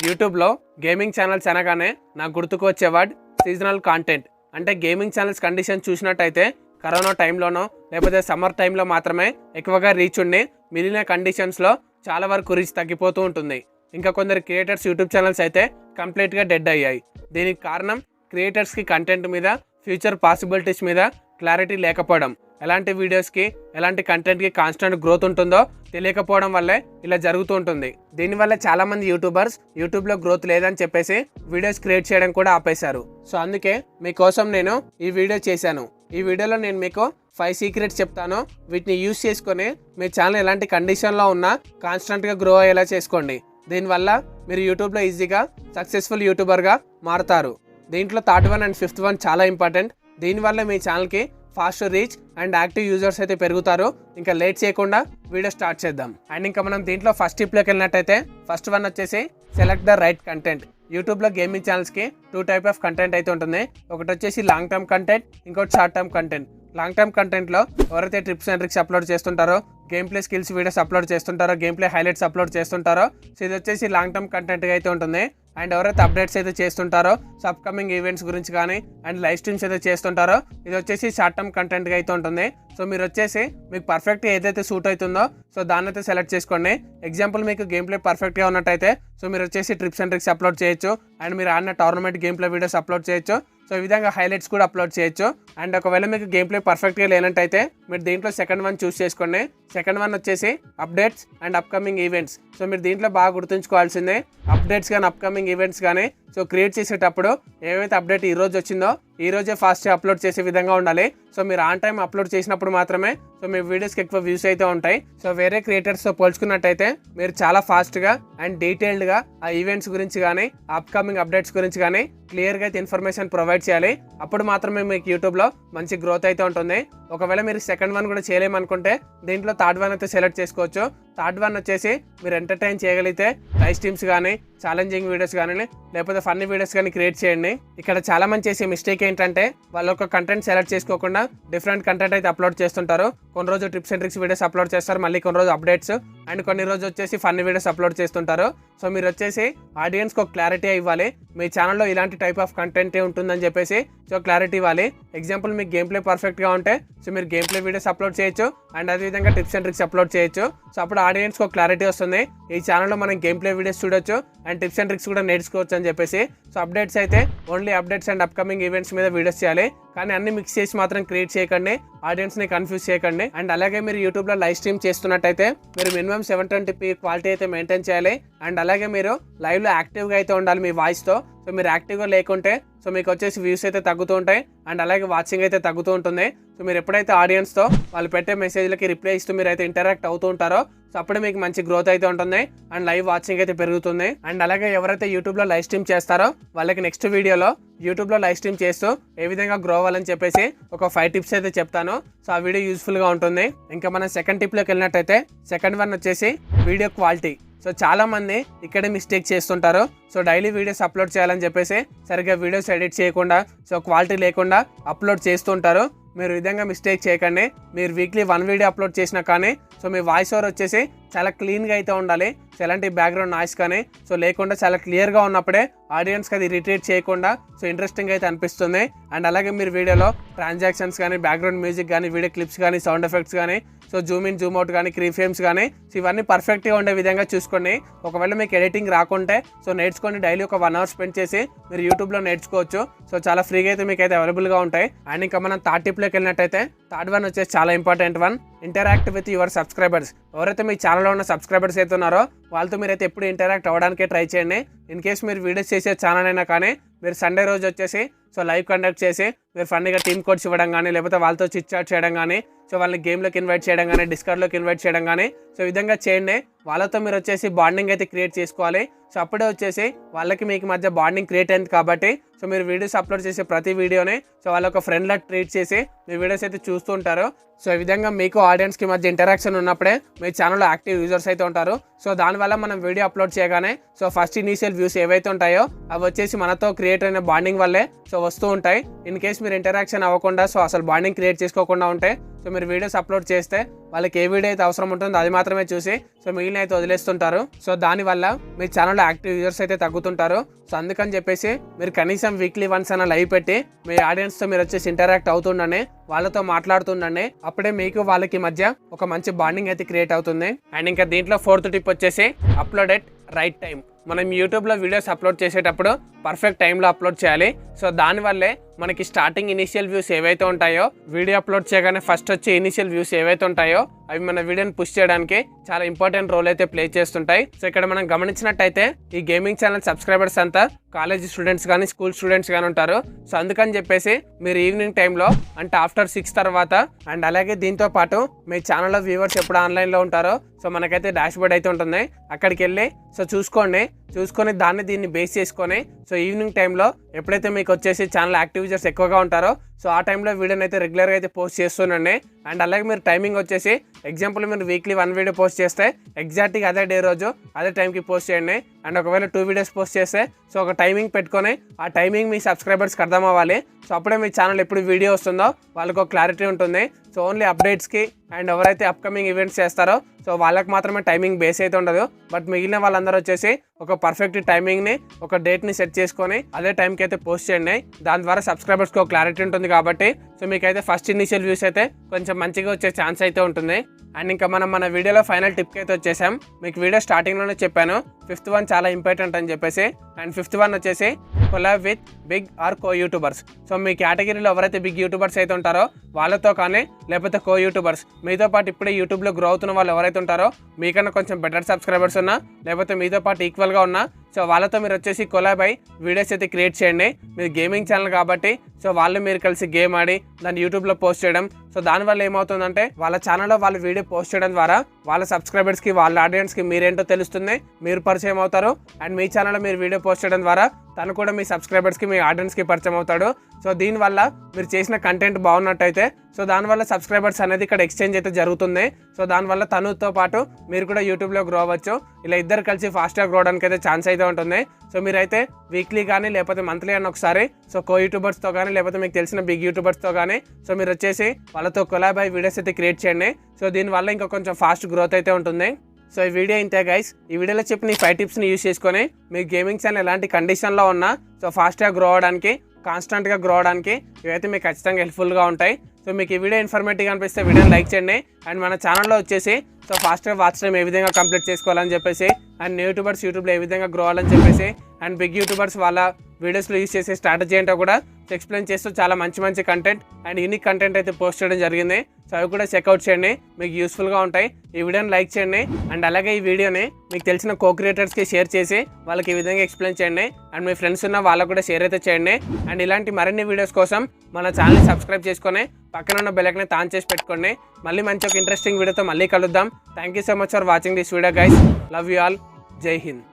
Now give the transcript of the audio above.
యూట్యూబ్లో gaming channels అనగానే నాకు గుర్తుకు వచ్చే వర్డ్ సీజనల్ కాంటెంట్. అంటే గేమింగ్ ఛానల్స్ కండిషన్ చూసినట్టయితే కరోనా టైంలోనో లేకపోతే సమ్మర్ టైంలో మాత్రమే ఎక్కువగా రీచ్ ఉండి మిగిలిన కండిషన్స్లో చాలా వరకు రీచ్ తగ్గిపోతూ ఉంటుంది. ఇంకా కొందరు క్రియేటర్స్ యూట్యూబ్ ఛానల్స్ అయితే కంప్లీట్గా డెడ్ అయ్యాయి. దీనికి కారణం క్రియేటర్స్కి కంటెంట్ మీద, ఫ్యూచర్ పాసిబిలిటీస్ మీద క్లారిటీ లేకపోవడం. ఎలాంటి వీడియోస్కి, ఎలాంటి కంటెంట్కి కాన్స్టెంట్ గ్రోత్ ఉంటుందో తెలియకపోవడం వల్లే ఇలా జరుగుతూ ఉంటుంది. దీనివల్ల చాలామంది యూట్యూబర్స్ యూట్యూబ్లో గ్రోత్ లేదని చెప్పేసి వీడియోస్ క్రియేట్ చేయడం కూడా ఆపేశారు. సో అందుకే మీకోసం నేను ఈ వీడియో చేశాను. ఈ వీడియోలో నేను మీకు 5 సీక్రెట్స్ చెప్తాను. వీటిని యూస్ చేసుకొని మీ ఛానల్ ఎలాంటి కండిషన్లో ఉన్నా కాన్స్టెంట్గా గ్రో అయ్యేలా చేసుకోండి. దీనివల్ల మీరు యూట్యూబ్లో ఈజీగా సక్సెస్ఫుల్ యూట్యూబర్గా మారుతారు. దీంట్లో third one and fifth one చాలా ఇంపార్టెంట్. దీనివల్ల మీ ఛానల్కి fast reach and active users అయితే పెరుగుతారు. ఇంకా లేట్ చేయకుండా వీడియో స్టార్ట్ చేద్దాం. అండ్ ఇంకా మనం దీంట్లో ఫస్ట్ టిప్లోకి వెళ్ళినట్టయితే ఫస్ట్ వన్ వచ్చేసి సెలెక్ట్ ద రైట్ కంటెంట్. యూట్యూబ్లో గేమింగ్ ఛానల్స్కి 2 టైప్ ఆఫ్ కంటెంట్ అయితే ఉంటుంది. ఒకటి వచ్చేసి లాంగ్ టర్మ్ కంటెంట్, ఇంకోటి short term content. Long term కంటెంట్లో ఎవరైతే ట్రిప్స్ అండ్ ట్రిక్స్ అప్లోడ్ చేస్తుంటారో, game play skills videos upload చేస్తుంటారో, గేమ్ ప్లే హైలైట్స్ అప్లోడ్ చేస్తుంటారో, సో ఇది వచ్చేసి లాంగ్ టర్మ్ కంటెంట్గా అయితే ఉంటుంది. అండ్ ఎవరైతే అప్డేట్స్ అయితే చేస్తుంటారో, సో అప్కమింగ్ ఈవెంట్స్ గురించి కానీ అండ్ లైవ్ స్ట్రీమ్స్ అయితే చేస్తుంటారో, ఇది వచ్చేసి షార్ట్ టర్మ్ కంటెంట్గా అయితే ఉంటుంది. సో మీరు వచ్చేసి మీకు పర్ఫెక్ట్గా ఏదైతే సూట్ అవుతుందో సో దాన్ని అయితే సెలెక్ట్ చేసుకోండి. ఎగ్జాంపుల్ మీకు గేమ్ ప్లే పర్ఫెక్ట్గా ఉన్నట్టయితే సో మీరు వచ్చేసి ట్రిప్స్ అండ్ ట్రిక్స్ అప్లోడ్ చేయొచ్చు. అండ్ మీరు ఆడిన tournament game play videos upload చేయొచ్చు. సో ఈ విధంగా హైలైట్స్ కూడా అప్లోడ్ చేయొచ్చు. అండ్ ఒకవేళ మీకు గేమ్ ప్లే పర్ఫెక్ట్గా లేనట్టయితే మీరు దీంట్లో సెకండ్ వన్ చూస్ చేసుకోండి. సెకండ్ వన్ వచ్చేసి updates and upcoming events. So మీరు దీంట్లో బాగా గుర్తుంచుకోవాల్సిందే, అప్డేట్స్ కానీ అప్కమింగ్ ఈవెంట్స్ కానీ సో క్రియేట్ చేసేటప్పుడు ఏమైతే అప్డేట్ ఈ రోజు వచ్చిందో ఈ రోజే ఫాస్ట్గా అప్లోడ్ చేసే విధంగా ఉండాలి. సో మీరు ఆన్ టైం అప్లోడ్ చేసినప్పుడు మాత్రమే సో మీ వీడియోస్కి ఎక్కువ వ్యూస్ అయితే ఉంటాయి. సో వేరే క్రియేటర్స్తో పోల్చుకున్నట్టయితే మీరు చాలా ఫాస్ట్గా అండ్ డీటెయిల్డ్గా ఆ ఈవెంట్స్ గురించి కానీ అప్కమింగ్ అప్డేట్స్ గురించి కానీ క్లియర్గా అయితే ఇన్ఫర్మేషన్ ప్రొవైడ్ చేయాలి. అప్పుడు మాత్రమే మీకు యూట్యూబ్లో మంచి గ్రోత్ అయితే ఉంటుంది. ఒకవేళ మీరు సెకండ్ వన్ కూడా చేయలేమనుకుంటే దీంట్లో థర్డ్ వన్ అయితే సెలెక్ట్ చేసుకోవచ్చు. థర్డ్ వన్ వచ్చేసి మీరు ఎంటర్టైన్ చేయగలిగితే లైవ్ స్ట్రీమ్స్ కానీ, ఛాలెంజింగ్ వీడియోస్ కానీ, లేకపోతే ఫన్నీ వీడియోస్ కానీ క్రియేట్ చేయండి. ఇక్కడ చాలా మంది చేసే మిస్టేక్ ఏంటంటే వాళ్ళు ఒక కంటెంట్ సెలెక్ట్ చేసుకోకుండా డిఫరెంట్ కంటెంట్ అయితే అప్లోడ్ చేస్తుంటారు. కొన్ని రోజు trips and tricks videos upload చేస్తారు, మళ్ళీ కొన్ని రోజు అప్డేట్స్ అండ్ కొన్ని రోజు వచ్చేసి ఫన్నీ వీడియోస్ అప్లోడ్ చేస్తుంటారు. సో మీరు వచ్చేసి ఆడియన్స్కి ఒక క్లారిటీ ఇవ్వాలి, మీ ఛానల్లో ఇలాంటి టైప్ ఆఫ్ కంటెంటే ఉంటుందని చెప్పేసి సో క్లారిటీ ఇవ్వాలి. ఎగ్జాంపుల్ మీకు గేమ్ ప్లే పర్ఫెక్ట్గా ఉంటే సో మీరు గేమ్ ప్లే వీడియోస్ అప్లోడ్ చేయొచ్చు అండ్ అదేవిధంగా టిప్స్ అండ్ ట్రిక్స్ అప్లోడ్ చేయొచ్చు. సో అప్పుడు ఆడియన్స్కి ఒక క్లారిటీ వస్తుంది, ఈ ఛానల్లో మనం గేమ్ ప్లే వీడియోస్ చూడొచ్చు అండ్ టిప్స్ అండ్ ట్రిక్స్ కూడా నేర్చుకోవచ్చు అని చెప్పేసి. సో అప్డేట్స్ అయితే only updates and upcoming events మీద వీడియోస్ చేయాలి, కానీ అన్ని మిక్స్ చేసి మాత్రం క్రియేట్ చేయకండి, ఆడియన్స్ని కన్ఫ్యూజ్ చేయకండి. అండ్ అలాగే మీరు యూట్యూబ్లో లైవ్ స్ట్రీమ్ చేస్తున్నట్టయితే మీరు మినిమం 720p క్వాలిటీ అయితే మెయింటైన్ చేయాలి. అండ్ అలాగే మీరు లైవ్లో యాక్టివ్గా అయితే ఉండాలి మీ వాయిస్తో. సో మీరు యాక్టివ్గా లేకుంటే సో మీకు వచ్చేసి వ్యూస్ అయితే తగ్గుతూ ఉంటాయి అండ్ అలాగే వాచింగ్ అయితే తగ్గుతూ ఉంటుంది. సో మీరు ఎప్పుడైతే ఆడియన్స్తో వాళ్ళు పెట్టే మెసేజ్లకి రిప్లై ఇస్తూ మీరు అయితే ఇంటరాక్ట్ అవుతూ ఉంటారో సో అప్పుడు మీకు మంచి గ్రోత్ అయితే ఉంటుంది అండ్ లైవ్ వాచింగ్ అయితే పెరుగుతుంది. అండ్ అలాగే ఎవరైతే యూట్యూబ్లో లైవ్ స్ట్రీమ్ చేస్తారో వాళ్ళకి నెక్స్ట్ వీడియోలో యూట్యూబ్లో లైవ్ స్ట్రీమ్ చేస్తూ ఏ విధంగా గ్రో అవ్వాలని చెప్పేసి ఒక 5 టిప్స్ అయితే చెప్తాను. సో ఆ వీడియో యూస్ఫుల్గా ఉంటుంది. ఇంకా మనం సెకండ్ టిప్లోకి వెళ్ళినట్టయితే సెకండ్ వన్ వచ్చేసి వీడియో క్వాలిటీ. సో చాలా మంది ఇక్కడే మిస్టేక్ చేస్తుంటారు. సో డైలీ వీడియోస్ అప్లోడ్ చేయాలని చెప్పేసి సరిగ్గా వీడియోస్ ఎడిట్ చేయకుండా సో క్వాలిటీ లేకుండా అప్లోడ్ చేస్తుంటారు. మీరు ఈ విధంగా మిస్టేక్ చేయకండి. మీరు వీక్లీ 1 వీడియో అప్లోడ్ చేసినా కానీ సో మీ వాయిస్ ఓవర్ వచ్చేసి చాలా క్లీన్గా అయితే ఉండాలి. సో ఎలాంటి బ్యాక్గ్రౌండ్ నాయిస్ కానీ సో లేకుండా చాలా క్లియర్గా ఉన్నప్పుడే ఆడియన్స్కి అది ఇరిటేట్ చేయకుండా సో ఇంట్రెస్టింగ్ అయితే అనిపిస్తుంది. అండ్ అలాగే మీరు వీడియోలో ట్రాన్సాక్షన్స్ కానీ, బ్యాక్గ్రౌండ్ మ్యూజిక్ కానీ, వీడియో క్లిప్స్ కానీ, సౌండ్ ఎఫెక్ట్స్ కానీ, so Zoom in Zoom out కానీ, కీ ఫ్రేమ్స్ కానీ సో ఇవన్నీ పర్ఫెక్ట్గా ఉండే విధంగా చూసుకోండి. ఒకవేళ మీకు ఎడిటింగ్ రాకుంటే సో నేర్చుకొని డైలీ ఒక 1 అవర్ స్పెండ్ చేసి మీరు యూట్యూబ్లో నేర్చుకోవచ్చు. సో చాలా ఫ్రీగా అయితే మీకు అయితే అవైలబుల్గా ఉంటాయి. అండ్ ఇంకా మనం థర్డ్ టిప్లోకి వెళ్ళినట్టయితే థర్డ్ వన్ వచ్చేసి చాలా important one, interact with your subscribers. ఎవరైతే మీ ఛానల్లో ఉన్న సబ్స్క్రైబర్స్ అయితే ఉన్నారో వాళ్ళతో మీరైతే ఎప్పుడు ఇంటరాక్ట్ అవ్వడానికే ట్రై చేయండి. ఇన్ కేస్ మీరు వీడియోస్ చేసే ఛానల్ అయినా కానీ మీరు సండే రోజు వచ్చేసి సో లైవ్ కండక్ట్ చేసి మీరు ఫన్నీగా టీమ్ కోడ్స్ ఇవ్వడం కానీ, లేకపోతే వాళ్ళతో చిట్ చాట్ చేయడం కానీ, సో వాళ్ళని గేమ్లోకి ఇన్వైట్ చేయడం కానీ, డిస్కర్డ్లోకి ఇన్వైట్ చేయడం కానీ సో ఈ విధంగా చేయండి. వాళ్ళతో మీరు వచ్చేసి బాండింగ్ అయితే క్రియేట్ చేసుకోవాలి. సో అప్పుడే వచ్చేసి వాళ్ళకి మీకు మధ్య బాండింగ్ క్రియేట్ అయింది కాబట్టి సో మీరు వీడియోస్ అప్లోడ్ చేసే ప్రతి వీడియోని సో వాళ్ళ ఒక ఫ్రెండ్లా ట్రీట్ చేసి మీ వీడియోస్ అయితే చూస్తూ ఉంటారు. సో ఈ విధంగా మీకు ఆడియన్స్కి మధ్య ఇంటరాక్షన్ ఉన్నప్పుడే మీ ఛానల్లో యాక్టివ్ యూజర్స్ అయితే ఉంటారు. సో దానివల్ల మనం వీడియో అప్లోడ్ చేయగానే సో ఫస్ట్ ఇనీషియల్ వ్యూస్ ఏవైతే ఉంటాయో అవి వచ్చేసి మనతో క్రియేట్ అయిన బాండింగ్ వల్లే సో వస్తూ ఉంటాయి. ఇన్ కేస్ మీరు ఇంటరాక్షన్ అవ్వకుండా సో అసలు బాండింగ్ క్రియేట్ చేసుకోకుండా ఉంటే సో మీరు వీడియోస్ అప్లోడ్ చేస్తే వాళ్ళకి ఏ వీడియో అయితే అవసరం ఉంటుందో అది మాత్రమే చూసి సో మిగిలిన అయితే వదిలేస్తుంటారు. సో దానివల్ల మీ ఛానల్లో యాక్టివ్ యూజర్స్ అయితే తగ్గుతుంటారు. సో అందుకని చెప్పేసి మీరు కనీసం వీక్లీ వన్స్ అన్న లైవ్ పెట్టి మీ ఆడియన్స్తో మీరు వచ్చేసి ఇంటరాక్ట్ అవుతుండండి, వాళ్ళతో మాట్లాడుతుండండి. అప్పుడే మీకు వాళ్ళకి మధ్య ఒక మంచి బాండింగ్ అయితే క్రియేట్ అవుతుంది. అండ్ ఇంకా దీంట్లో 4th టిప్ వచ్చేసి అప్లోడ్ ఎట్ రైట్ టైం. మనం యూట్యూబ్లో వీడియోస్ అప్లోడ్ చేసేటప్పుడు పర్ఫెక్ట్ టైంలో అప్లోడ్ చేయాలి. సో దానివల్లే మనకి స్టార్టింగ్ ఇనిషియల్ వ్యూస్ ఏవైతే ఉంటాయో, వీడియో అప్లోడ్ చేయగానే ఫస్ట్ వచ్చే ఇనిషియల్ వ్యూస్ ఏవైతే ఉంటాయో అవి మన వీడియోని పుష్ చేయడానికి చాలా ఇంపార్టెంట్ రోల్ అయితే ప్లే చేస్తుంటాయి. సో ఇక్కడ మనం గమనించినట్టయితే ఈ గేమింగ్ ఛానల్ సబ్స్క్రైబర్స్ అంతా కాలేజ్ స్టూడెంట్స్ కానీ స్కూల్ స్టూడెంట్స్ కానీ ఉంటారు. సో అందుకని చెప్పేసి మీరు ఈవినింగ్ టైంలో అంటే ఆఫ్టర్ 6 తర్వాత అండ్ అలాగే దీంతో పాటు మీ ఛానల్లో వ్యూవర్స్ ఎప్పుడు ఆన్లైన్లో ఉంటారో సో మనకైతే డాష్ బోర్డ్ అయితే ఉంటుంది, అక్కడికి వెళ్ళి సో చూసుకొని దీన్ని బేస్ చేసుకొని సో ఈవినింగ్ టైంలో ఎప్పుడైతే మీకు వచ్చేసి ఛానల్ యాక్టివ్ యూజర్స్ ఎక్కువగా ఉంటారో సో ఆ టైంలో వీడియోని అయితే రెగ్యులర్గా అయితే పోస్ట్ చేస్తుండండి. అండ్ అలాగే మీరు టైమింగ్ వచ్చేసి ఎగ్జాంపుల్ మీరు వీక్లీ 1 వీడియో పోస్ట్ చేస్తే ఎగ్జాక్ట్గా అదే డే రోజు అదే టైంకి పోస్ట్ చేయండి. అండ్ ఒకవేళ 2 వీడియోస్ పోస్ట్ చేస్తే సో ఒక టైమింగ్ పెట్టుకొని ఆ టైమింగ్ మీ సబ్స్క్రైబర్స్కి అర్థం అవ్వాలి. సో అప్పుడే మీ ఛానల్ ఎప్పుడు వీడియో వస్తుందో వాళ్ళకు ఒక క్లారిటీ ఉంటుంది. సో ఓన్లీ అప్డేట్స్కి అండ్ ఎవరైతే అప్కమింగ్ ఈవెంట్స్ చేస్తారో సో వాళ్ళకి మాత్రమే టైమింగ్ బేస్ అయితే ఉండదు. బట్ మిగిలిన వాళ్ళందరూ వచ్చేసి ఒక పర్ఫెక్ట్ టైమింగ్ని ఒక డేట్ని సెట్ చేసుకొని అదే టైంకి అయితే పోస్ట్ చేయండి. దాని ద్వారా సబ్స్క్రైబర్స్కి ఒక క్లారిటీ ఉంటుంది కాబట్టి సో మీకైతే ఫస్ట్ ఇనిషియల్ వ్యూస్ అయితే కొంచెం మంచిగా వచ్చే ఛాన్స్ అయితే ఉంటుంది. అండ్ ఇంకా మన వీడియోలో ఫైనల్ టిప్కి అయితే వచ్చేసాం. మీకు వీడియో స్టార్టింగ్లోనే చెప్పాను 5th వన్ చాలా ఇంపార్టెంట్ అని చెప్పేసి. అండ్ 5th వన్ వచ్చేసి collab with big or co YouTubers. So మీ కేటగిరీలో ఎవరైతే బిగ్ యూట్యూబర్స్ అయితే ఉంటారో వాళ్ళతో కానీ లేకపోతే కో యూట్యూబర్స్ మీతో పాటు ఇప్పుడే యూట్యూబ్లో గ్రో అవుతున్న వాళ్ళు ఎవరైతే ఉంటారో మీకన్నా కొంచెం బెటర్ సబ్స్క్రైబర్స్ ఉన్నా లేకపోతే మీతో పాటు ఈక్వల్గా ఉన్నా సో వాళ్ళతో మీరు వచ్చేసి కొలాబ్ అయ్యి వీడియోస్ అయితే క్రియేట్ చేయండి. మీరు గేమింగ్ ఛానల్ కాబట్టి సో వాళ్ళు మీరు కలిసి గేమ్ ఆడి దాన్ని యూట్యూబ్లో పోస్ట్ చేయడం. సో దానివల్ల ఏమవుతుందంటే వాళ్ళ ఛానల్లో వాళ్ళు వీడియో పోస్ట్ చేయడం ద్వారా వాళ్ళ సబ్స్క్రైబర్స్కి వాళ్ళ ఆడియన్స్కి మీరేంటో తెలుస్తుంది, మీరు పరిచయం అవుతారు. అండ్ మీ ఛానల్లో మీరు వీడియో పోస్ట్ చేయడం ద్వారా తను కూడా మీ సబ్స్క్రైబర్స్కి మీ ఆడియన్స్కి పరిచయం అవుతాడు. సో దీనివల్ల మీరు చేసిన కంటెంట్ బాగున్నట్టయితే సో దానివల్ల సబ్స్క్రైబర్స్ అనేది ఇక్కడ ఎక్స్చేంజ్ అయితే జరుగుతుంది. సో దానివల్ల తనుతో పాటు మీరు కూడా యూట్యూబ్లో గ్రో అవ్వచ్చు. ఇలా ఇద్దరు కలిసి ఫాస్ట్గా గ్రో అవడానికి అయితే ఛాన్స్ అయితే ఉంటుంది. సో మీరైతే వీక్లీ కానీ లేకపోతే మంత్లీ అని ఒకసారి సో కో యూట్యూబర్స్తో కానీ లేకపోతే మీకు తెలిసిన బిగ్ యూట్యూబర్స్తో కానీ సో మీరు వచ్చేసి వాళ్ళతో కొలాబ్ అయ్యి వీడియోస్ అయితే క్రియేట్ చేయండి. సో దీనివల్ల ఇంకా కొంచెం ఫాస్ట్ గ్రోత్ అయితే ఉంటుంది. సో ఈ వీడియో ఇంతే గైస్. ఈ వీడియోలో చెప్పిన ఈ 5 టిప్స్ని యూస్ చేసుకొని మీ గేమింగ్ ఛానల్ ఎలాంటి కండిషన్లో ఉన్నా సో ఫాస్ట్గా గ్రో అవడానికి కాన్స్టెంట్గా గ్రో అవడానికి ఇవైతే మీకు ఖచ్చితంగా హెల్ప్ఫుల్గా ఉంటాయి. సో మీకు ఈ వీడియో ఇన్ఫర్మేటివ్గా అనిపిస్తే వీడియోని లైక్ చేయండి. అండ్ మన ఛానల్లో వచ్చేసి సో ఫాస్ట్గా వాచ్ టైం ఏ విధంగా కంప్లీట్ చేసుకోవాలని చెప్పేసి అండ్ యూట్యూబర్స్ యూట్యూబ్లో ఏ విధంగా గ్రో అవ్వాలని చెప్పేసి అండ్ బిగ్ యూట్యూబర్స్ వాళ్ళ వీడియోస్లో యూస్ చేసే స్ట్రాటజీ ఏంటో కూడా ఎక్స్ప్లెయిన్ చేస్తూ చాలా మంచి కంటెంట్ అండ్ యూనిక్ కంటెంట్ అయితే పోస్ట్ చేయడం జరిగింది. సో అవి కూడా చెక్అవుట్ చేయండి, మీకు యూస్ఫుల్గా ఉంటాయి. ఈ వీడియోని లైక్ చేయండి అండ్ అలాగే ఈ వీడియోని మీకు తెలిసిన కో క్రియేటర్స్కి షేర్ చేసి వాళ్ళకి ఈ విధంగా ఎక్స్ప్లెయిన్ చేయండి. అండ్ మీ ఫ్రెండ్స్ ఉన్న వాళ్ళకు కూడా షేర్ అయితే చేయండి. అండ్ ఇలాంటి మరిన్ని వీడియోస్ కోసం మన ఛానల్ని సబ్స్క్రైబ్ చేసుకొని పక్కన ఉన్న బెల్ ఐకాన్ని ఆన్ చేసి పెట్టుకోండి. మళ్ళీ మంచి ఒక ఇంట్రెస్టింగ్ వీడియోతో మళ్ళీ కలుద్దాం. Thank you so much for watching this video guys. Love you all. జై హింద్.